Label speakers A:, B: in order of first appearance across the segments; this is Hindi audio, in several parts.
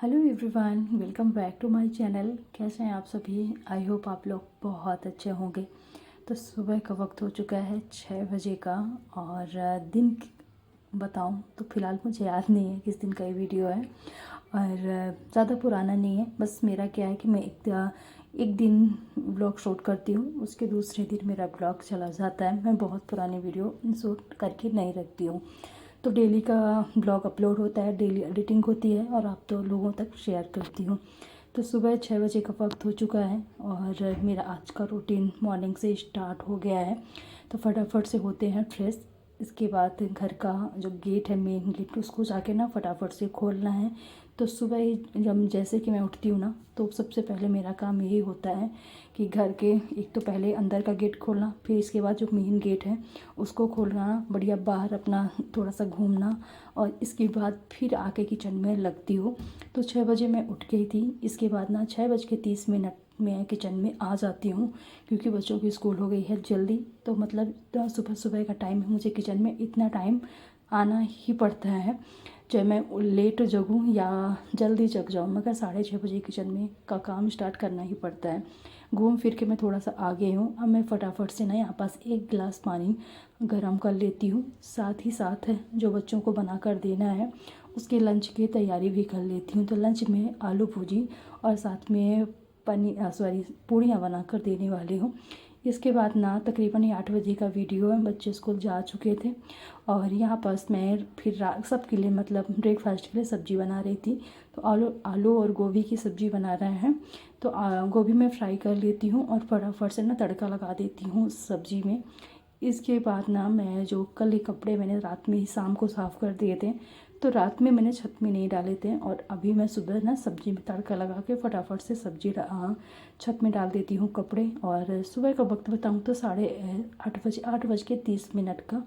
A: Hello everyone, welcome back to my channel. कैसे हैं आप सभी? आई होप आप लोग बहुत अच्छे होंगे। तो सुबह का वक्त हो चुका है 6 बजे का। और दिन बताऊं तो फ़िलहाल मुझे याद नहीं है किस दिन का ये वीडियो है। और ज़्यादा पुराना नहीं है। बस मेरा क्या है कि मैं एक दिन ब्लॉग शूट करती हूँ, उसके दूसरे दिन मेरा ब्लॉग चला जाता है। मैं बहुत पुरानी वीडियो शूट करके नहीं रखती हूँ। तो डेली का ब्लॉग अपलोड होता है, डेली एडिटिंग होती है और आप तो लोगों तक शेयर करती हूँ। तो सुबह 6 बजे का वक्त हो चुका है और मेरा आज का रूटीन मॉर्निंग से स्टार्ट हो गया है। तो फटाफट से होते हैं फ्रेश। इसके बाद घर का जो गेट है, मेन गेट, उसको जाके ना फटाफट से खोलना है। तो सुबह ही जब जैसे कि मैं उठती हूँ ना, तो सबसे पहले मेरा काम यही होता है कि घर के एक तो पहले अंदर का गेट खोलना, फिर इसके बाद जो मेन गेट है उसको खोलना, बढ़िया बाहर अपना थोड़ा सा घूमना, और इसके बाद फिर आके किचन में लगती हूँ। तो 6 बजे मैं उठ गई थी। इसके बाद ना 6:30 मैं किचन में आ जाती हूँ, क्योंकि बच्चों की स्कूल हो गई है जल्दी। तो मतलब सुबह सुबह का टाइम है, मुझे किचन में इतना टाइम आना ही पड़ता है। चाहे मैं लेट जगूँ या जल्दी जग जाऊँ, मगर 6:30 बजे किचन में का काम स्टार्ट करना ही पड़ता है। घूम फिर के मैं थोड़ा सा आगे हूँ। अब मैं फटाफट से ना यहाँ पास एक गिलास पानी गरम कर लेती हूँ। साथ ही साथ जो बच्चों को बना कर देना है उसके लंच की तैयारी भी कर लेती हूँ। तो लंच में आलू भुजी और साथ में पूड़ियाँ बना कर देने वाली हूँ। इसके बाद ना तकरीबन 8 बजे का वीडियो है। बच्चे स्कूल जा चुके थे और यहाँ पास मैं फिर सबके लिए मतलब ब्रेकफास्ट के लिए सब्ज़ी बना रही थी। तो आलू आलू और गोभी की सब्ज़ी बना रहे हैं। तो गोभी मैं फ्राई कर लेती हूँ और फटाफट से ना तड़का लगा देती हूँ सब्ज़ी में। इसके बाद ना मैं जो कल ये कपड़े मैंने रात में ही शाम को साफ़ कर दिए थे, तो रात में मैंने छत में नहीं डाले थे, और अभी मैं सुबह ना सब्ज़ी में तड़का लगा के फटाफट से छत में डाल देती हूँ कपड़े। और सुबह का वक्त बताऊँ तो 8:30 8:30 का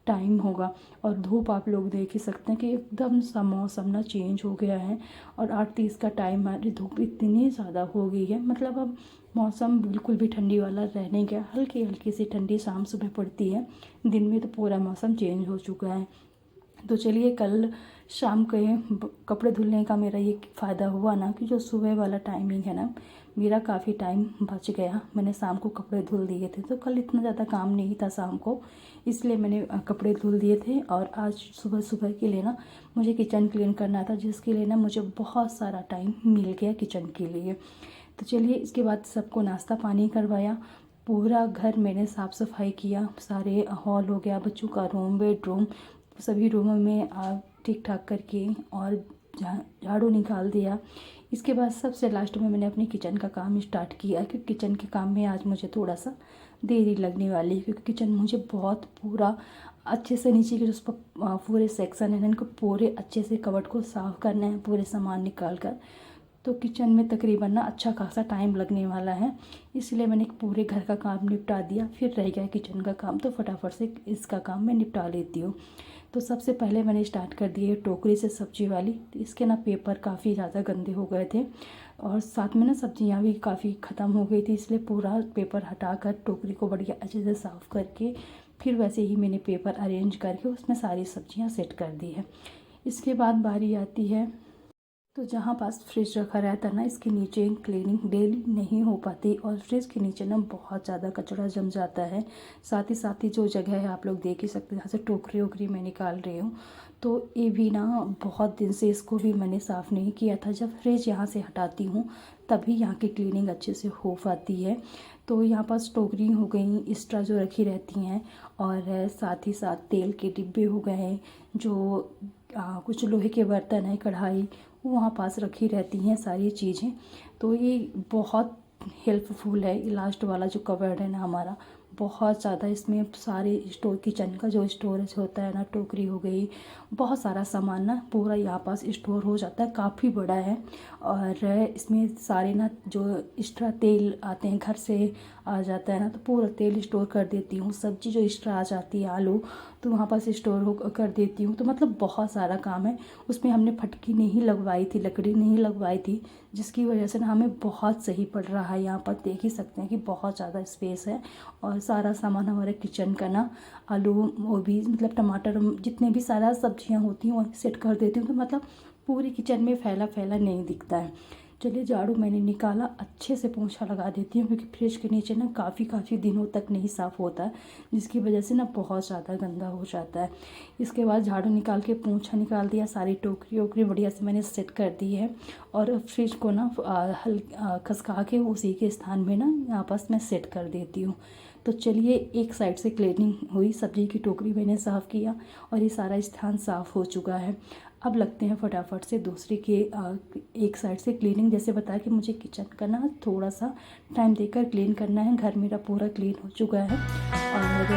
A: टाइम होगा। और धूप आप लोग देख ही सकते हैं कि एकदम सा मौसम ना चेंज हो गया है। और 8:30 का टाइम, हमारी धूप इतनी ज़्यादा हो गई है, मतलब अब मौसम बिल्कुल भी ठंडी वाला रह नहीं गया। हल्की हल्की सी ठंडी शाम सुबह पड़ती है, दिन में तो पूरा मौसम चेंज हो चुका है। तो चलिए, कल शाम के कपड़े धुलने का मेरा ये फ़ायदा हुआ ना कि जो सुबह वाला टाइमिंग है ना, मेरा काफ़ी टाइम बच गया। मैंने शाम को कपड़े धुल दिए थे, तो कल इतना ज़्यादा काम नहीं था शाम को, इसलिए मैंने कपड़े धुल दिए थे। और आज सुबह सुबह के लिए ना मुझे किचन क्लीन करना था, जिसके लिए ना मुझे बहुत सारा टाइम मिल गया किचन के लिए। तो चलिए, इसके बाद सबको नाश्ता पानी करवाया, पूरा घर मैंने साफ़ सफाई किया, सारे हॉल हो गया, बच्चों का रूम, बेडरूम, सभी रूमों में ठीक ठाक करके और झाड़ू निकाल दिया। इसके बाद सबसे लास्ट में मैंने अपनी किचन का काम स्टार्ट किया, क्योंकि किचन के काम में आज मुझे थोड़ा सा देरी लगने वाली है, क्योंकि किचन मुझे बहुत पूरा अच्छे से नीचे के जो पूरे सेक्शन है इनको पूरे अच्छे से कबर्ड को साफ़ करना है, पूरे सामान निकाल कर। तो किचन में तकरीबन ना अच्छा खासा टाइम लगने वाला है, इसलिए मैंने पूरे घर का काम निपटा दिया। फिर रह गया किचन का काम, तो फटाफट से इसका काम मैं निपटा लेती हूँ। तो सबसे पहले मैंने स्टार्ट कर दिए टोकरी से सब्जी वाली। तो इसके ना पेपर काफ़ी ज़्यादा गंदे हो गए थे, और साथ में ना सब्जियाँ भी काफ़ी ख़त्म हो गई थी, इसलिए पूरा पेपर हटा कर टोकरी को बढ़िया अच्छे से साफ़ करके फिर वैसे ही मैंने पेपर अरेंज करके उसमें सारी सब्जियाँ सेट कर दी है। इसके बाद बारी आती है, तो जहाँ पास फ्रिज रखा रहता है ना, इसके नीचे क्लीनिंग डेली नहीं हो पाती, और फ्रिज के नीचे ना बहुत ज़्यादा कचरा जम जाता है। साथ ही जो जगह है आप लोग देख ही सकते हैं, जहाँ से टोकरी वोकरी मैं निकाल रही हूँ, तो ये भी ना बहुत दिन से इसको भी मैंने साफ़ नहीं किया था। जब फ्रिज यहाँ से हटाती हूँ तभी यहाँ की क्लीनिंग अच्छे से हो पाती है। तो यहाँ पास टोकरी हो गई एक्स्ट्रा जो रखी रहती हैं, और साथ ही साथ तेल के डिब्बे हो गए, जो कुछ लोहे के बर्तन है, कढ़ाई, वो वहाँ पास रखी रहती हैं सारी चीज़ें। तो ये बहुत हेल्पफुल है। ये लास्ट वाला जो कवर्ड है ना हमारा, बहुत ज़्यादा इसमें सारे स्टोर, किचन का जो स्टोरेज होता है ना, टोकरी हो गई, बहुत सारा सामान ना पूरा यहाँ पास स्टोर हो जाता है, काफ़ी बड़ा है। और इसमें सारे ना जो एक्स्ट्रा तेल आते हैं घर से आ जाता है ना, तो पूरा तेल स्टोर कर देती हूँ। सब्जी जो एक्स्ट्रा आ जाती है, आलू, तो वहाँ पास स्टोर हो कर देती हूँ। तो मतलब बहुत सारा काम है। उसमें हमने फटकी नहीं लगवाई थी, लकड़ी नहीं लगवाई थी, जिसकी वजह से ना हमें बहुत सही पड़ रहा है। यहाँ पर देख ही सकते हैं कि बहुत ज़्यादा स्पेस है, और सारा सामान हमारे किचन का ना, आलू, वो भी मतलब टमाटर, जितने भी सारा सब्जियाँ होती हैं वो सेट कर देती हूँ। तो मतलब पूरे किचन में फैला फैला नहीं दिखता है। चलिए झाड़ू मैंने निकाला, अच्छे से पोंछा लगा देती हूँ क्योंकि फ्रिज के नीचे ना काफ़ी दिनों तक नहीं साफ़ होता है, जिसकी वजह से ना बहुत ज़्यादा गंदा हो जाता है। इसके बाद झाड़ू निकाल के पोंछा निकाल दिया, सारी टोकरी वोकरी बढ़िया से मैंने सेट कर दी है और फ्रिज को ना खसका के उसी के स्थान में ना आपस में सेट कर देती हूँ। तो चलिए एक साइड से क्लीनिंग हुई, सब्जी की टोकरी मैंने साफ़ किया और ये सारा स्थान साफ़ हो चुका है। अब लगते हैं फटाफट से दूसरे के एक साइड से क्लीनिंग। जैसे बताया कि मुझे किचन का ना थोड़ा सा टाइम देकर क्लीन करना है। घर मेरा पूरा क्लीन हो चुका है और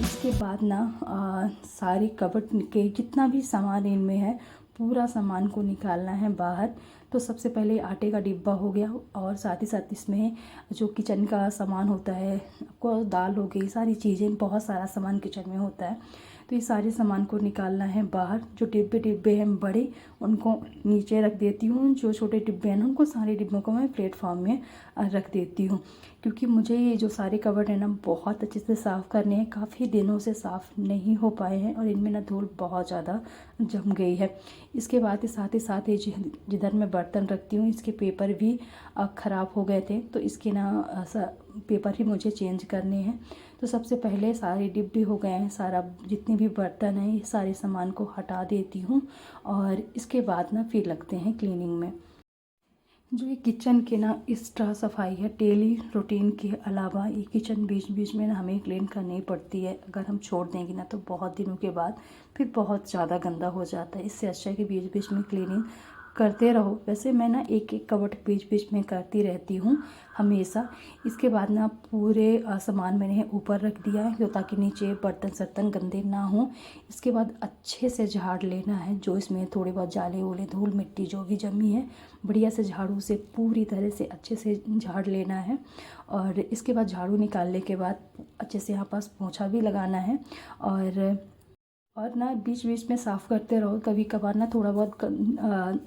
A: इसके बाद ना सारी कबर्ड के जितना भी सामान इनमें है पूरा सामान को निकालना है बाहर। तो सबसे पहले आटे का डिब्बा हो गया और साथ ही साथ इसमें जो किचन का सामान होता है, आपको दाल हो गई, सारी चीज़ें, बहुत सारा सामान किचन में होता है। तो ये सारे सामान को निकालना है बाहर। जो डिब्बे हैं बड़े उनको नीचे रख देती हूँ, जो छोटे डिब्बे हैं ना उनको, सारे डिब्बों को मैं प्लेटफॉर्म में रख देती हूँ क्योंकि मुझे ये जो सारे कबर्ड है ना बहुत अच्छे से साफ़ करने हैं। काफ़ी दिनों से साफ़ नहीं हो पाए हैं और इनमें ना धूल बहुत ज़्यादा जम गई है। इसके बाद साथ ही साथ ये जिधर मैं बर्तन रखती हूँ इसके पेपर भी ख़राब हो गए थे, तो इसके ना पेपर ही मुझे चेंज करने हैं। तो सबसे पहले सारे डिब्बे हो गए हैं, सारा जितने भी बर्तन हैं ये सारे सामान को हटा देती हूँ और इसके बाद ना फिर लगते हैं क्लीनिंग में। जो ये किचन के ना एक्स्ट्रा सफाई है, डेली रूटीन के अलावा ये किचन बीच बीच में ना हमें क्लीन करनी पड़ती है। अगर हम छोड़ देंगे ना तो बहुत दिनों के बाद फिर बहुत ज़्यादा गंदा हो जाता है। इससे अच्छा है कि बीच बीच में क्लीनिंग करते रहो। वैसे मैं ना एक एक कबर्ड बीच बीच में करती रहती हूँ हमेशा। इसके बाद ना पूरे सामान मैंने ऊपर रख दिया है तो ताकि नीचे बर्तन सर्तन गंदे ना हो। इसके बाद अच्छे से झाड़ लेना है, जो इसमें थोड़े बहुत जाले ओले धूल मिट्टी जो भी जमी है बढ़िया से झाड़ू से पूरी तरह से अच्छे से झाड़ लेना है। और इसके बाद झाड़ू निकालने के बाद अच्छे से यहाँ पास पोंछा भी लगाना है और ना बीच बीच में साफ़ करते रहो। कभी कभार ना थोड़ा बहुत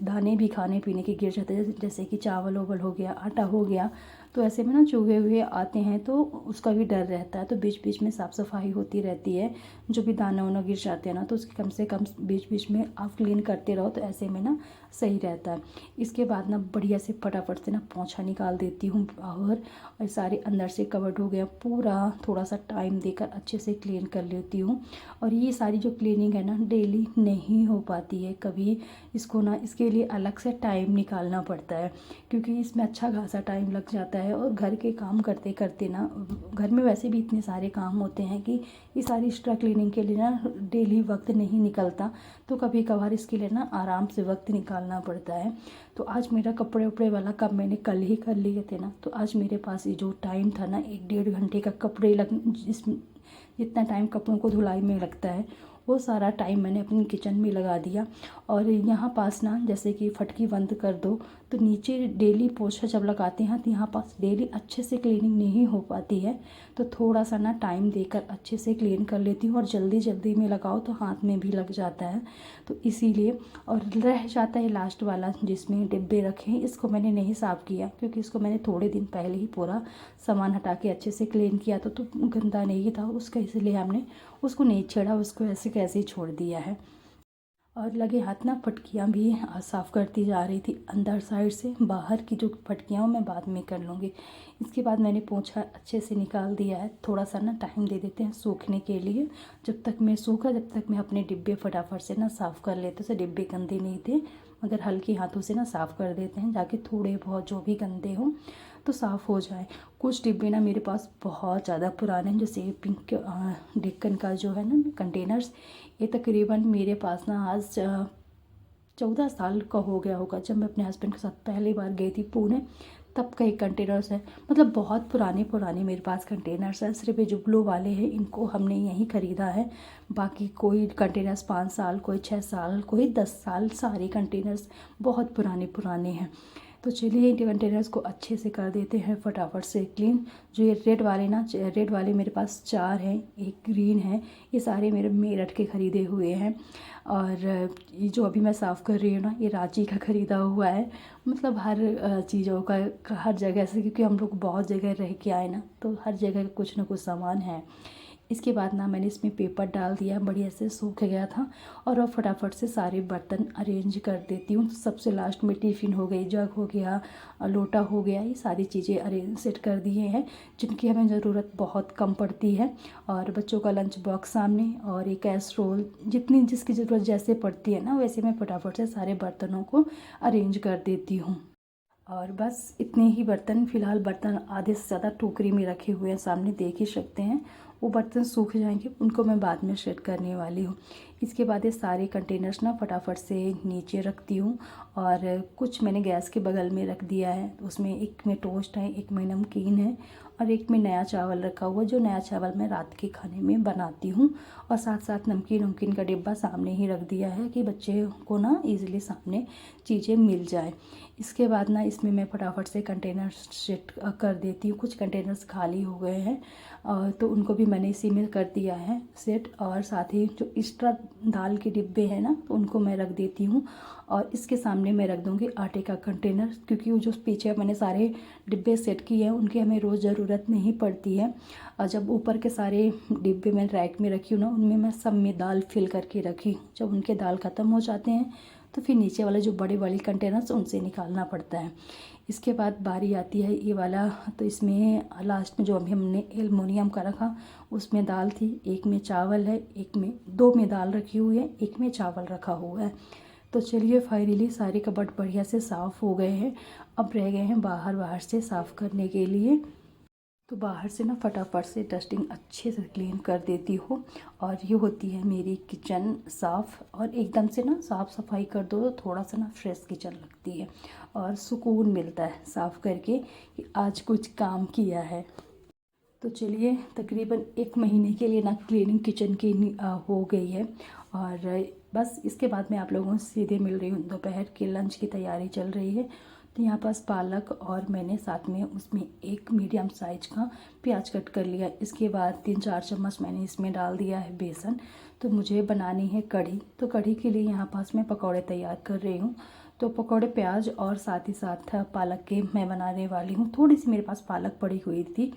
A: दाने भी खाने पीने के गिर जाते हैं, जैसे कि चावल ओवल हो गया, आटा हो गया, तो ऐसे में ना चूहे हुए आते हैं तो उसका भी डर रहता है। तो बीच बीच में साफ़ सफाई होती रहती है। जो भी दाना वाना गिर जाते हैं ना तो उसकी कम से कम बीच बीच में आप क्लीन करते रहो, तो ऐसे में ना सही रहता है। इसके बाद ना बढ़िया से फटाफट से ना पोंछा निकाल देती हूँ और सारे अंदर से कवर्ड हो गया पूरा, थोड़ा सा टाइम देकर अच्छे से क्लीन कर लेती हूँ। और ये सारी जो क्लीनिंग है ना डेली नहीं हो पाती है, कभी इसको ना इसके लिए अलग से टाइम निकालना पड़ता है क्योंकि इसमें अच्छा खासा टाइम लग जाता है। और घर के काम करते करते ना, घर में वैसे भी इतने सारे काम होते हैं कि ये सारी एक्स्ट्रा क्लीनिंग के लिए ना डेली वक्त नहीं निकलता, तो कभी कभार इसके लिए ना आराम से वक्त निकालना पड़ता है। तो आज मेरा कपड़े उपड़े वाला काम मैंने कल ही कर लिए थे ना, तो आज मेरे पास ये जो टाइम था ना 1-1.5 घंटे का कपड़े जितना टाइम कपड़ों को धुलाई में लगता है वो सारा टाइम मैंने अपनी किचन में लगा दिया। और यहाँ पास ना जैसे कि फटकी बंद कर दो तो नीचे डेली पोछा जब लगाते हैं तो यहाँ पास डेली अच्छे से क्लीनिंग नहीं हो पाती है, तो थोड़ा सा ना टाइम देकर अच्छे से क्लीन कर लेती हूँ। और जल्दी जल्दी में लगाओ तो हाथ में भी लग जाता है, तो इसीलिए। और रह जाता है लास्ट वाला जिसमें डिब्बे रखे हैं, इसको मैंने नहीं साफ़ किया क्योंकि इसको मैंने थोड़े दिन पहले ही पूरा सामान हटा के अच्छे से क्लीन किया था, तो गंदा नहीं था उसका, इसलिए हमने उसको नहीं छेड़ा, उसको ऐसे कैसे ही छोड़ दिया है। और लगे हाथ ना फटकियाँ भी साफ़ करती जा रही थी अंदर साइड से। बाहर की जो फटकियाँ मैं बाद में कर लूँगी। इसके बाद मैंने पोंछा अच्छे से निकाल दिया है। थोड़ा सा ना टाइम दे देते हैं सूखने के लिए, जब तक मैं सूखा जब तक मैं अपने डिब्बे फटाफट से ना साफ़ कर लेते। से डिब्बे गंदे नहीं थे मगर हल्के हाथों से ना साफ़ कर देते हैं जाके थोड़े बहुत जो भी गंदे हों तो साफ़ हो जाए। कुछ डिब्बे ना मेरे पास बहुत ज़्यादा पुराने हैं, जैसे पिंक डेक्कन का जो है ना कंटेनर्स, ये तकरीबन मेरे पास ना आज 14 साल का हो गया होगा। जब मैं अपने हस्बैंड के साथ पहली बार गई थी पुणे तब का एक कंटेनर्स है, मतलब बहुत पुराने मेरे पास कंटेनर्स हैं। सिर्फ ये जो ब्लू वाले हैं इनको हमने यहीं ख़रीदा है, बाकी कोई कंटेनर्स 5 साल, कोई 6 साल, कोई 10 साल, सारे कंटेनर्स बहुत पुराने हैं। तो चलिए इन कंटेनर्स को अच्छे से कर देते हैं फटाफट से क्लीन। जो ये रेड वाले मेरे पास 4 हैं, एक ग्रीन है। ये सारे मेरे मेरठ के ख़रीदे हुए हैं। और ये जो अभी मैं साफ़ कर रही हूँ ना, ये रांची का ख़रीदा हुआ है। मतलब हर चीज़ों का हर जगह से, क्योंकि हम लोग बहुत जगह रह के आए ना, तो हर जगह कुछ ना कुछ सामान है। इसके बाद ना मैंने इसमें पेपर डाल दिया, बढ़िया से सूख गया था। और अब फटाफट से सारे बर्तन अरेंज कर देती हूँ। सबसे लास्ट में टिफ़िन हो गई, जग हो गया, लोटा हो गया, ये सारी चीज़ें अरेंज सेट कर दिए हैं जिनकी हमें ज़रूरत बहुत कम पड़ती है। और बच्चों का लंच बॉक्स सामने, और एक कैसरोल, जितनी जिसकी ज़रूरत जैसे पड़ती है ना, वैसे मैं फटाफट से सारे बर्तनों को अरेंज कर देती हूँ। और बस इतने ही बर्तन, फ़िलहाल बर्तन आधे से ज़्यादा टोकरी में रखे हुए हैं, सामने देख ही सकते हैं। वो बर्तन सूख जाएंगे, उनको मैं बाद में सेट करने वाली हूँ। इसके बाद ये सारे कंटेनर्स ना फटाफट से नीचे रखती हूँ। और कुछ मैंने गैस के बगल में रख दिया है, उसमें एक में टोस्ट है, एक में नमकीन है, और एक में नया चावल रखा हुआ, जो नया चावल मैं रात के खाने में बनाती हूँ। और साथ साथ नमकीन का डिब्बा सामने ही रख दिया है कि बच्चे को ना ईज़िली सामने चीज़ें मिल जाए। इसके बाद ना इसमें मैं फटाफट से कंटेनर सेट कर देती हूँ। कुछ कंटेनर्स खाली हो गए हैं, तो उनको भी मैंने इसी में कर दिया है सेट। और साथ ही जो एक्स्ट्रा दाल के डिब्बे हैं ना, तो उनको मैं रख देती हूँ। और इसके सामने मैं रख दूँगी आटे का कंटेनर, क्योंकि वो जो पीछे मैंने सारे डिब्बे सेट किए हैं उनकी हमें रोज़ ज़रूरत नहीं पड़ती है। और जब ऊपर के सारे डिब्बे मैं रैक में रखी हूँ ना, उनमें मैं सब में दाल फिल करके रखी। जब उनके दाल ख़त्म हो जाते हैं तो फिर नीचे वाले जो बड़े वाले कंटेनर्स उनसे निकालना पड़ता है। इसके बाद बारी आती है ये वाला। तो इसमें लास्ट में जो अभी हमने एल्युमिनियम का रखा, उसमें दाल थी, एक में चावल है, एक में 2 में दाल रखी हुई है, एक में चावल रखा हुआ है। तो चलिए फाइनली सारे कबर्ड बढ़िया से साफ़ हो गए हैं। अब रह गए हैं बाहर से साफ़ करने के लिए। तो बाहर से ना फटाफट से डस्टिंग अच्छे से क्लीन कर देती हूँ। और ये होती है मेरी किचन साफ़। और एकदम से ना साफ़ सफाई कर दो तो थोड़ा सा ना फ्रेश किचन लगती है, और सुकून मिलता है साफ़ करके कि आज कुछ काम किया है। तो चलिए तकरीबन 1 महीने के लिए ना क्लीनिंग किचन की हो गई है। और बस इसके बाद मैं आप लोगों से सीधे मिल रही हूँ। दोपहर के लंच की तैयारी चल रही है। तो यहाँ पास पालक, और मैंने साथ में उसमें एक मीडियम साइज का प्याज कट कर लिया। इसके बाद 3-4 चम्मच मैंने इसमें डाल दिया है बेसन। तो मुझे बनानी है कढ़ी। तो कढ़ी के लिए यहाँ पास मैं पकौड़े तैयार कर रही हूँ। तो पकौड़े प्याज और साथ ही साथ पालक के मैं बनाने वाली हूँ। थोड़ी सी मेरे पास पालक पड़ी हुई थी,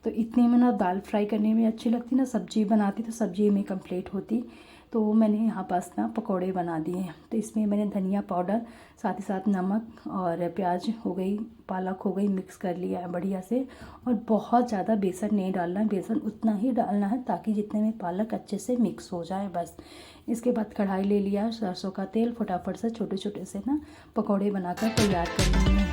A: तो इतने में ना दाल फ्राई करने में अच्छी लगती, ना सब्जी बनाती तो सब्जी में कंप्लीट होती। तो मैंने यहाँ पास ना पकौड़े बना दिए हैं। तो इसमें मैंने धनिया पाउडर, साथ ही साथ नमक और प्याज हो गई, पालक हो गई, मिक्स कर लिया है बढ़िया से। और बहुत ज़्यादा बेसन नहीं डालना है, बेसन उतना ही डालना है ताकि जितने में पालक अच्छे से मिक्स हो जाए बस। इसके बाद कढ़ाई ले लिया, सरसों का तेल, फटाफट से छोटे छोटे से ना पकौड़े बनाकर तैयार कर लिए हैं।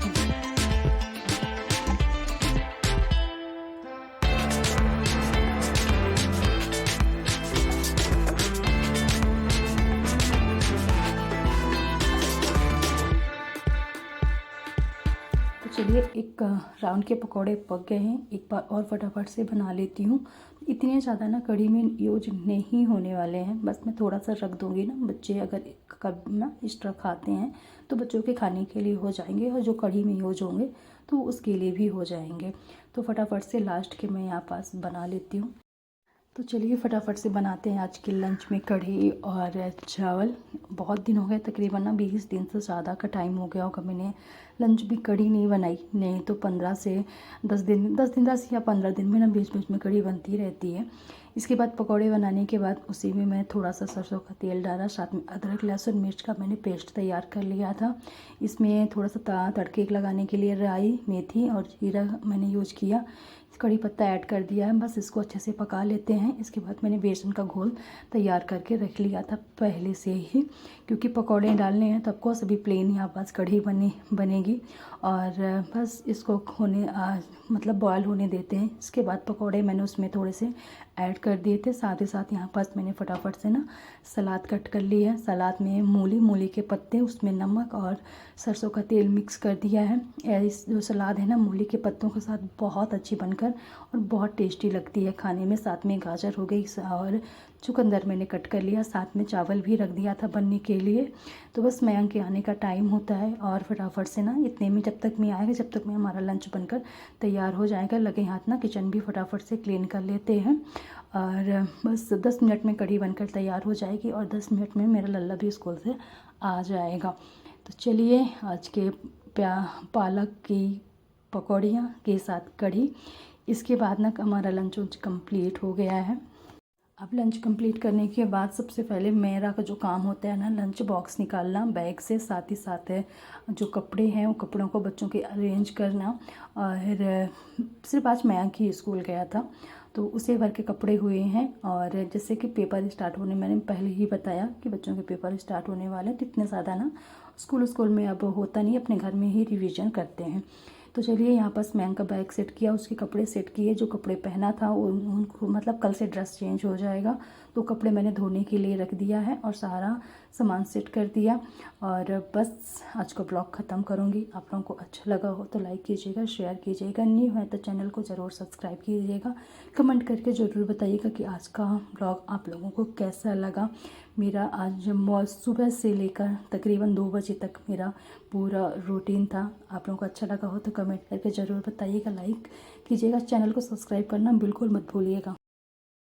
A: तो चलिए एक राउंड के पकौड़े पक गए हैं, एक बार और फटाफट से बना लेती हूँ। इतने ज़्यादा ना कढ़ी में यूज नहीं होने वाले हैं, बस मैं थोड़ा सा रख दूँगी ना। बच्चे अगर कब ना एक्स्ट्रा खाते हैं तो बच्चों के खाने के लिए हो जाएंगे, और जो कढ़ी में यूज होंगे तो उसके लिए भी हो जाएंगे। तो फटाफट से लास्ट के मैं यहाँ पास बना लेती हूँ। तो चलिए फटाफट से बनाते हैं आज के लंच में कढ़ी और चावल। बहुत दिन हो गए, तकरीबन ना 20 दिन से ज़्यादा का टाइम हो गया होगा मैंने लंच भी कढ़ी नहीं बनाई। नहीं तो 15 से 10 या 15 दिन में ना बीच बीच में कढ़ी बनती रहती है। इसके बाद पकौड़े बनाने के बाद उसी में मैं थोड़ा सा सरसों का तेल डाला, साथ में अदरक लहसुन मिर्च का मैंने पेस्ट तैयार कर लिया था। इसमें थोड़ा सा तड़के लगाने के लिए राई, मेथी और जीरा मैंने यूज किया। कड़ी पत्ता ऐड कर दिया है, बस इसको अच्छे से पका लेते हैं। इसके बाद मैंने बेसन का घोल तैयार करके रख लिया था पहले से ही, क्योंकि पकौड़े डालने हैं तो आपको सभी प्लेन यहाँ पास कढ़ी बनेगी। और बस इसको मतलब बॉयल होने देते हैं। इसके बाद पकौड़े मैंने उसमें थोड़े से ऐड कर दिए थे। साथ ही साथ यहाँ पास मैंने फटाफट से ना सलाद कट कर ली है। सलाद में मूली के पत्ते, उसमें नमक और सरसों का तेल मिक्स कर दिया है। इस जो सलाद है ना मूली के पत्तों के साथ बहुत अच्छी बनकर और बहुत टेस्टी लगती है खाने में। साथ में गाजर हो गई और चुकंदर मैंने कट कर लिया, साथ में चावल भी रख दिया था बनने के लिए। तो बस मयंक के आने का टाइम होता है और फटाफट से ना इतने में जब तक मैं आएगा, जब तक में हमारा लंच बनकर तैयार हो जाएगा। लगे हाथ ना किचन भी फटाफट से क्लीन कर लेते हैं और बस 10 मिनट में कढ़ी बनकर तैयार हो जाएगी और 10 मिनट में मेरा लल्ला भी स्कूल से आ जाएगा। तो चलिए आज के पालक की पकौड़ियाँ के साथ कढ़ी, इसके बाद ना हमारा लंच कंप्लीट हो गया है। अब लंच कंप्लीट करने के बाद सबसे पहले मेरा का जो काम होता है ना, लंच बॉक्स निकालना बैग से, साथ ही साथ जो कपड़े हैं वो कपड़ों को बच्चों के अरेंज करना। और सिर्फ आज मयंक ही स्कूल गया था तो उसे भर के कपड़े हुए हैं। और जैसे कि पेपर स्टार्ट होने, मैंने पहले ही बताया कि बच्चों के पेपर स्टार्ट होने वाले हैं, तो इतने ज़्यादा ना स्कूल में अब होता नहीं, अपने घर में ही रिवीजन करते हैं। तो चलिए यहाँ पर मयंक का बैग सेट किया, उसके कपड़े सेट किए, जो कपड़े पहना था उनको मतलब कल से ड्रेस चेंज हो जाएगा, तो कपड़े मैंने धोने के लिए रख दिया है और सारा सामान सेट कर दिया। और बस आज का ब्लॉग ख़त्म करूँगी। आप लोगों को अच्छा लगा हो तो लाइक कीजिएगा, शेयर कीजिएगा, न्यू है तो चैनल को ज़रूर सब्सक्राइब कीजिएगा। कमेंट करके ज़रूर बताइएगा कि आज का ब्लॉग आप लोगों को कैसा लगा। मेरा आज सुबह से लेकर तकरीबन 2 बजे तक मेरा पूरा रूटीन था। आप लोगों को अच्छा लगा हो तो कमेंट करके ज़रूर बताइएगा, लाइक कीजिएगा, चैनल को सब्सक्राइब करना बिल्कुल मत भूलिएगा।